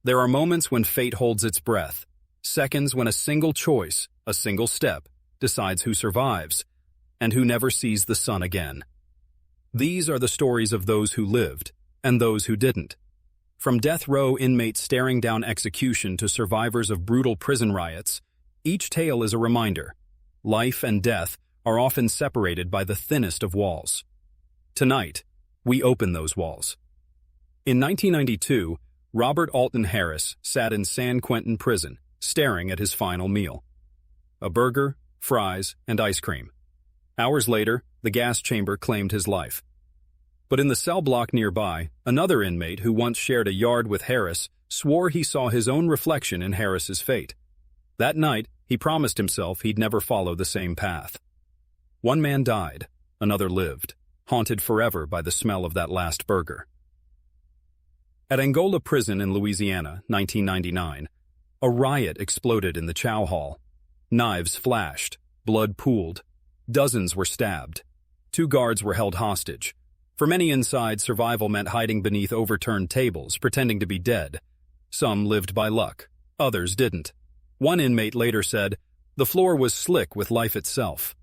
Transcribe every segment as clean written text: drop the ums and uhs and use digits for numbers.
There are moments when fate holds its breath, seconds when a single choice, a single step, decides who survives and who never sees the sun again. These are the stories of those who lived and those who didn't. From death row inmates staring down execution to survivors of brutal prison riots, each tale is a reminder. Life and death are often separated by the thinnest of walls. Tonight, we open those walls. In 1992, Robert Alton Harris sat in San Quentin prison, staring at his final meal. A burger, fries, and ice cream. Hours later, the gas chamber claimed his life. But in the cell block nearby, another inmate who once shared a yard with Harris swore he saw his own reflection in Harris's fate. That night, he promised himself he'd never follow the same path. One man died, another lived, haunted forever by the smell of that last burger. At Angola Prison in Louisiana, 1999, a riot exploded in the chow hall. Knives flashed, blood pooled. Dozens were stabbed. 2 guards were held hostage. For many inside, survival meant hiding beneath overturned tables, pretending to be dead. Some lived by luck, others didn't. One inmate later said, "The floor was slick with life itself."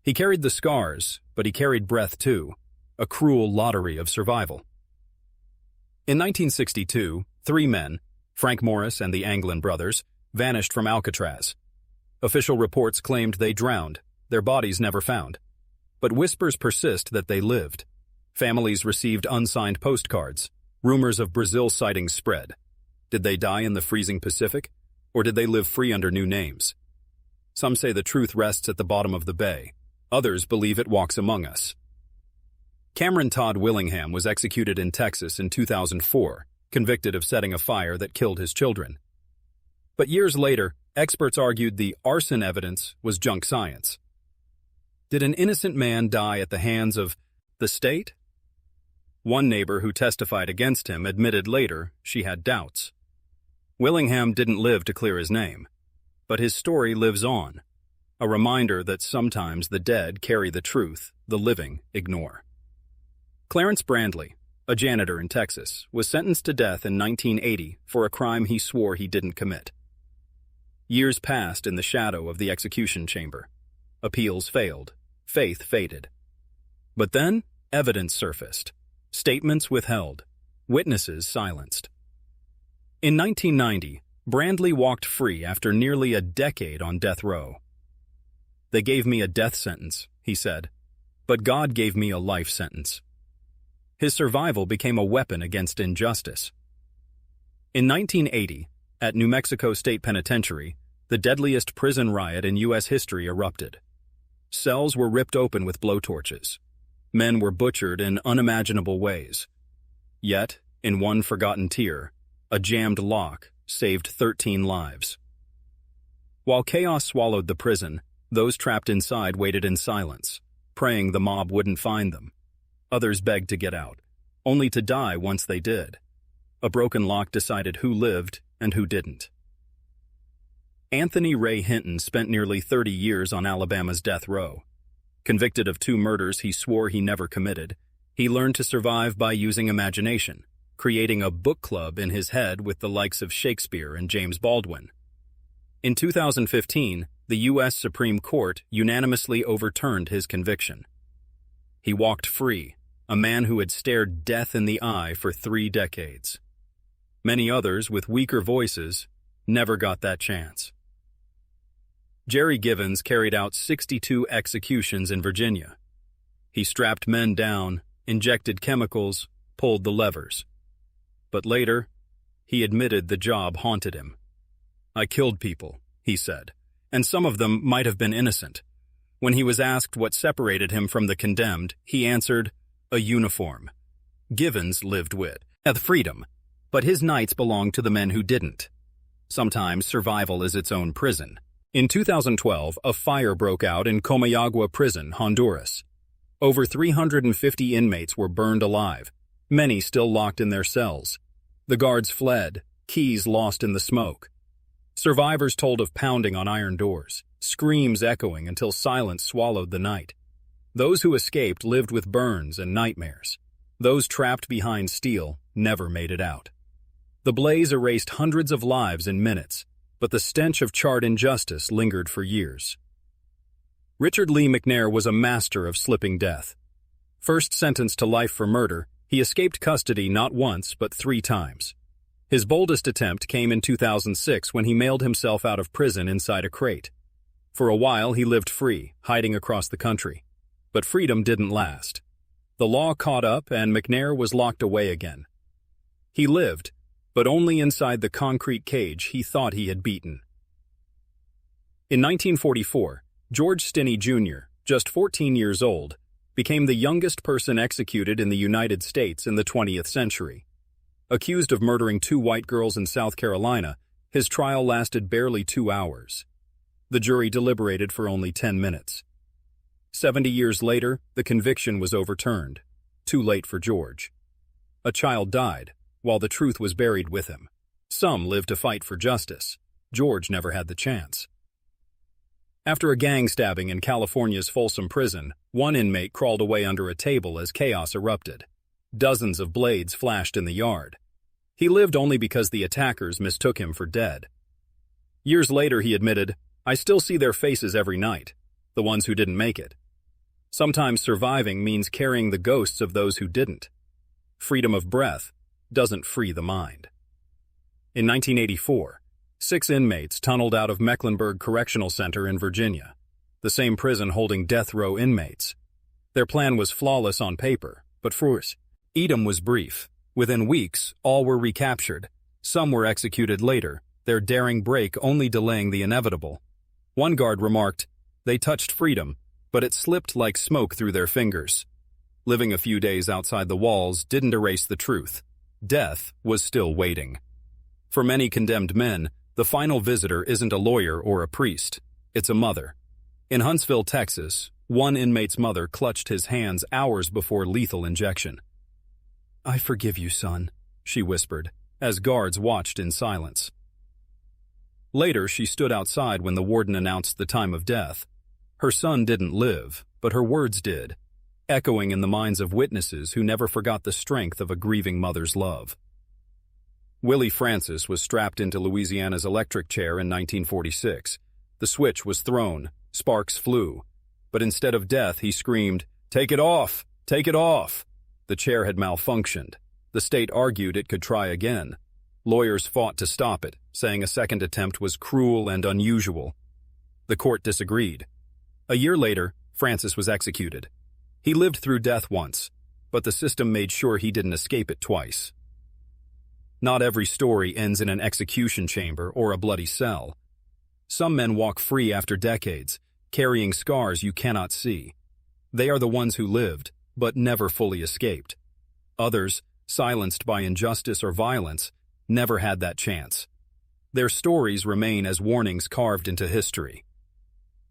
He carried the scars, but he carried breath too, a cruel lottery of survival. In 1962, 3 men, Frank Morris and the Anglin brothers, vanished from Alcatraz. Official reports claimed they drowned, their bodies never found. But whispers persist that they lived. Families received unsigned postcards. Rumors of Brazil sightings spread. Did they die in the freezing Pacific, or did they live free under new names? Some say the truth rests at the bottom of the bay. Others believe it walks among us. Cameron Todd Willingham was executed in Texas in 2004, convicted of setting a fire that killed his children. But years later, experts argued the arson evidence was junk science. Did an innocent man die at the hands of the state? One neighbor who testified against him admitted later she had doubts. Willingham didn't live to clear his name, but his story lives on, a reminder that sometimes the dead carry the truth the living ignore. Clarence Brandley, a janitor in Texas, was sentenced to death in 1980 for a crime he swore he didn't commit. Years passed in the shadow of the execution chamber. Appeals failed. Faith faded. But then, evidence surfaced. Statements withheld. Witnesses silenced. In 1990, Brandley walked free after nearly a decade on death row. "They gave me a death sentence," he said, "but God gave me a life sentence." His survival became a weapon against injustice. In 1980, at New Mexico State Penitentiary, the deadliest prison riot in U.S. history erupted. Cells were ripped open with blowtorches. Men were butchered in unimaginable ways. Yet, in one forgotten tear, a jammed lock saved 13 lives. While chaos swallowed the prison, those trapped inside waited in silence, praying the mob wouldn't find them. Others begged to get out, only to die once they did. A broken lock decided who lived and who didn't. Anthony Ray Hinton spent nearly 30 years on Alabama's death row. Convicted of 2 murders he swore he never committed, he learned to survive by using imagination, creating a book club in his head with the likes of Shakespeare and James Baldwin. In 2015, the U.S. Supreme Court unanimously overturned his conviction. He walked free, a man who had stared death in the eye for 3 decades. Many others, with weaker voices, never got that chance. Jerry Givens carried out 62 executions in Virginia. He strapped men down, injected chemicals, pulled the levers. But later, he admitted the job haunted him. "I killed people," he said, "and some of them might have been innocent." When he was asked what separated him from the condemned, he answered, "A uniform." Givens lived with freedom, but his nights belonged to the men who didn't. Sometimes survival is its own prison. In 2012, a fire broke out in Comayagua Prison, Honduras. Over 350 inmates were burned alive, many still locked in their cells. The guards fled, keys lost in the smoke. Survivors told of pounding on iron doors, screams echoing until silence swallowed the night. Those who escaped lived with burns and nightmares. Those trapped behind steel never made it out. The blaze erased hundreds of lives in minutes, but the stench of charred injustice lingered for years. Richard Lee McNair was a master of slipping death. First sentenced to life for murder, he escaped custody not once but 3 times. His boldest attempt came in 2006 when he mailed himself out of prison inside a crate. For a while he lived free, hiding across the country. But freedom didn't last. The law caught up and McNair was locked away again. He lived, but only inside the concrete cage he thought he had beaten. In 1944, George Stinney Jr., just 14 years old, became the youngest person executed in the United States in the 20th century. Accused of murdering 2 white girls in South Carolina, his trial lasted barely 2 hours. The jury deliberated for only 10 minutes. 70 years later, the conviction was overturned. Too late for George. A child died, while the truth was buried with him. Some lived to fight for justice. George never had the chance. After a gang stabbing in California's Folsom Prison, one inmate crawled away under a table as chaos erupted. Dozens of blades flashed in the yard. He lived only because the attackers mistook him for dead. Years later, he admitted, "I still see their faces every night, the ones who didn't make it." Sometimes surviving means carrying the ghosts of those who didn't. Freedom of breath doesn't free the mind. In 1984, 6 inmates tunneled out of Mecklenburg Correctional Center in Virginia, the same prison holding death row inmates. Their plan was flawless on paper, but freedom was brief. Within weeks, all were recaptured. Some were executed later, their daring break only delaying the inevitable. One guard remarked, "They touched freedom, but it slipped like smoke through their fingers." Living a few days outside the walls didn't erase the truth. Death was still waiting. For many condemned men, the final visitor isn't a lawyer or a priest. It's a mother. In Huntsville, Texas, one inmate's mother clutched his hands hours before lethal injection. "I forgive you, son," she whispered, as guards watched in silence. Later, she stood outside when the warden announced the time of death. Her son didn't live, but her words did, echoing in the minds of witnesses who never forgot the strength of a grieving mother's love. Willie Francis was strapped into Louisiana's electric chair in 1946. The switch was thrown, sparks flew, but instead of death, he screamed, "Take it off! Take it off!" The chair had malfunctioned. The state argued it could try again. Lawyers fought to stop it, saying a second attempt was cruel and unusual. The court disagreed. A year later, Francis was executed. He lived through death once, but the system made sure he didn't escape it twice. Not every story ends in an execution chamber or a bloody cell. Some men walk free after decades, carrying scars you cannot see. They are the ones who lived, but never fully escaped. Others, silenced by injustice or violence, never had that chance. Their stories remain as warnings carved into history.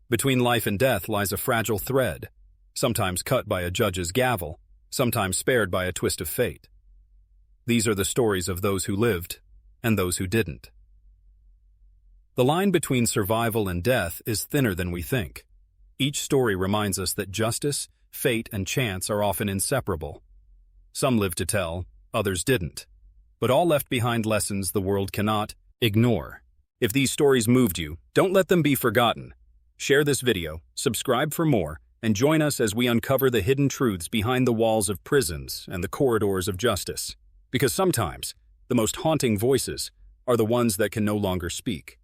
Between life and death lies a fragile thread, sometimes cut by a judge's gavel, sometimes spared by a twist of fate. These are the stories of those who lived and those who didn't. The line between survival and death is thinner than we think. Each story reminds us that justice, fate, and chance are often inseparable. Some lived to tell, others didn't. But all left behind lessons the world cannot ignore. If these stories moved you, don't let them be forgotten. Share this video, subscribe for more, and join us as we uncover the hidden truths behind the walls of prisons and the corridors of justice. Because sometimes, the most haunting voices are the ones that can no longer speak.